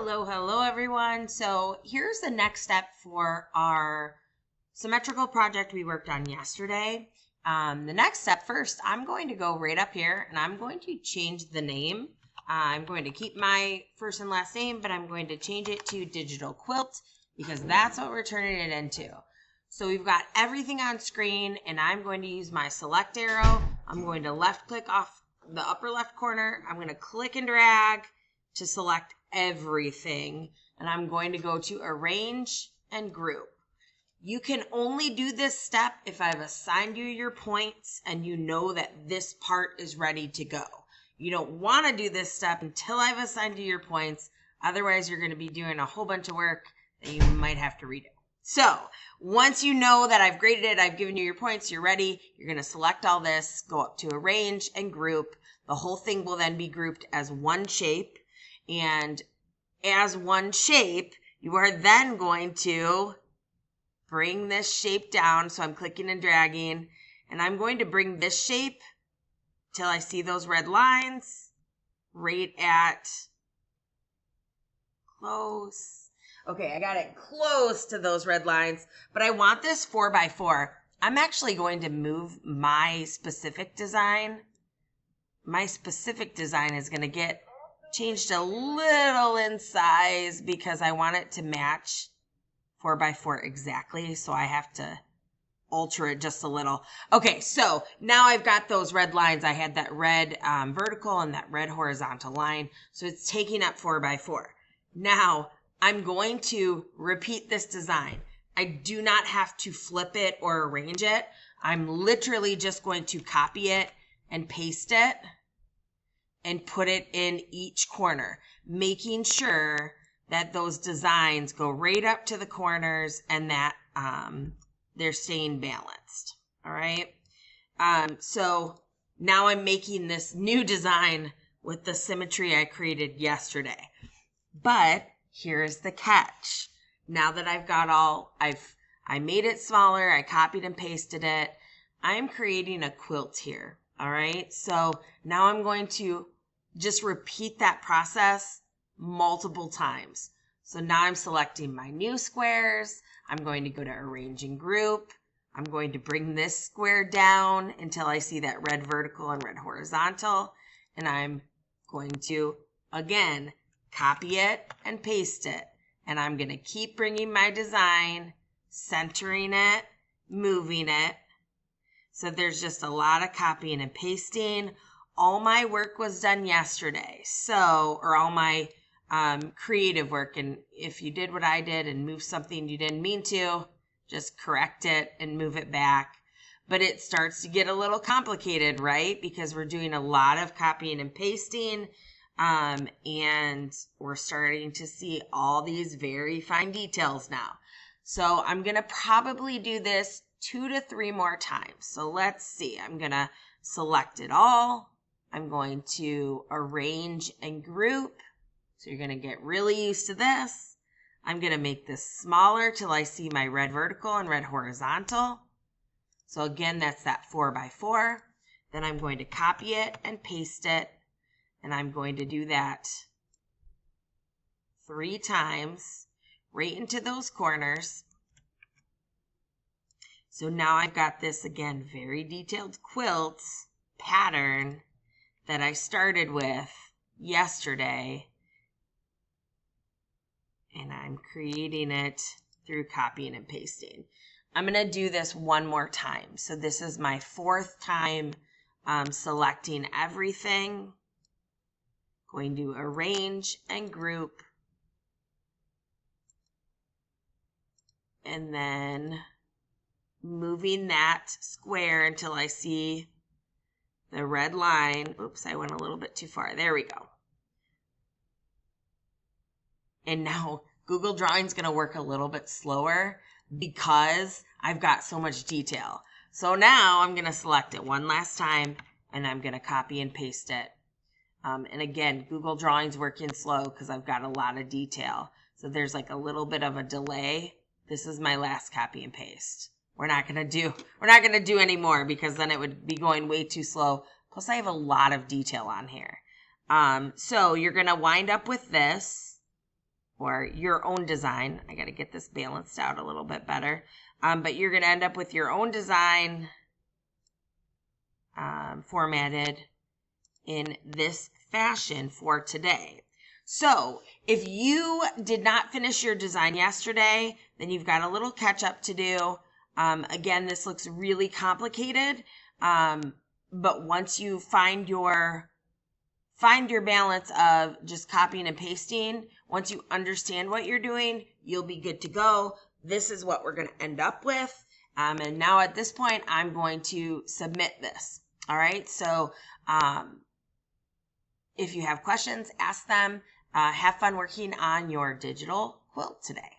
Hello everyone. So here's the next step for our symmetrical project we worked on yesterday. The next step first, I'm going to go right up here and I'm going to change the name. I'm going to keep my first and last name, but I'm going to change it to Digital Quilt because that's what we're turning it into. So we've got everything on screen and I'm going to use my select arrow. I'm going to left click off the upper left corner. I'm going to click and drag to select everything, and I'm going to go to arrange and group. You can only do this step if I've assigned you your points and you know that this part is ready to go. You don't want to do this step until I've assigned you your points. Otherwise, you're going to be doing a whole bunch of work that you might have to redo. So once you know that I've graded it, I've given you your points, you're ready, you're going to select all this, go up to arrange and group. The whole thing will then be grouped as one shape. And as one shape, you are then going to bring this shape down. So I'm clicking and dragging, and I'm going to bring this shape till I see those red lines right at close. Okay, I got it close to those red lines, but I want this 4x4. I'm actually going to move my specific design. My specific design is going to get changed a little in size because I want it to match 4x4 exactly. So I have to alter it just a little. Okay, so now I've got those red lines. I had that red vertical and that red horizontal line. So it's taking up 4x4. Now I'm going to repeat this design. I do not have to flip it or arrange it. I'm literally just going to copy it and paste it and put it in each corner, making sure that those designs go right up to the corners and that they're staying balanced. All right. So now I'm making this new design with the symmetry I created yesterday. But here's the catch. Now that I've got I made it smaller, I copied and pasted it. I'm creating a quilt here. All right. So now I'm going to just repeat that process multiple times. So now I'm selecting my new squares. I'm going to go to arrange and group. I'm going to bring this square down until I see that red vertical and red horizontal. And I'm going to, again, copy it and paste it. And I'm going to keep bringing my design, centering it, moving it. So there's just a lot of copying and pasting. All my work was done yesterday. Or all my creative work. And if you did what I did and moved something you didn't mean to, just correct it and move it back. But it starts to get a little complicated, right? Because we're doing a lot of copying and pasting. And we're starting to see all these very fine details now. So I'm going to probably do this 2 to 3 more times. So let's see. I'm going to select it all. I'm going to arrange and group. So you're going to get really used to this. I'm going to make this smaller till I see my red vertical and red horizontal. So again, that's that 4x4. Then I'm going to copy it and paste it. And I'm going to do that 3 times right into those corners. So now I've got this, again, very detailed quilt pattern that I started with yesterday. And I'm creating it through copying and pasting. I'm going to do this one more time. So this is my 4th time selecting everything. Going to arrange and group. And then moving that square until I see the red line. Oops, I went a little bit too far. There we go. And now Google Drawing is going to work a little bit slower because I've got so much detail. So now I'm going to select it one last time and I'm going to copy and paste it. And again, Google Drawing's working slow because I've got a lot of detail. So there's like a little bit of a delay. This is my last copy and paste. We're not going to do any more because then it would be going way too slow. Plus I have a lot of detail on here. So you're going to wind up with this. or your own design. I got to get this balanced out a little bit better. But you're going to end up with your own design formatted in this fashion for today. So if you did not finish your design yesterday, then you've got a little catch up to do. Again, this looks really complicated, but once you find your balance of just copying and pasting, once you understand what you're doing, you'll be good to go. This is what we're going to end up with. And now at this point, I'm going to submit this. All right. So if you have questions, ask them. Have fun working on your digital quilt today.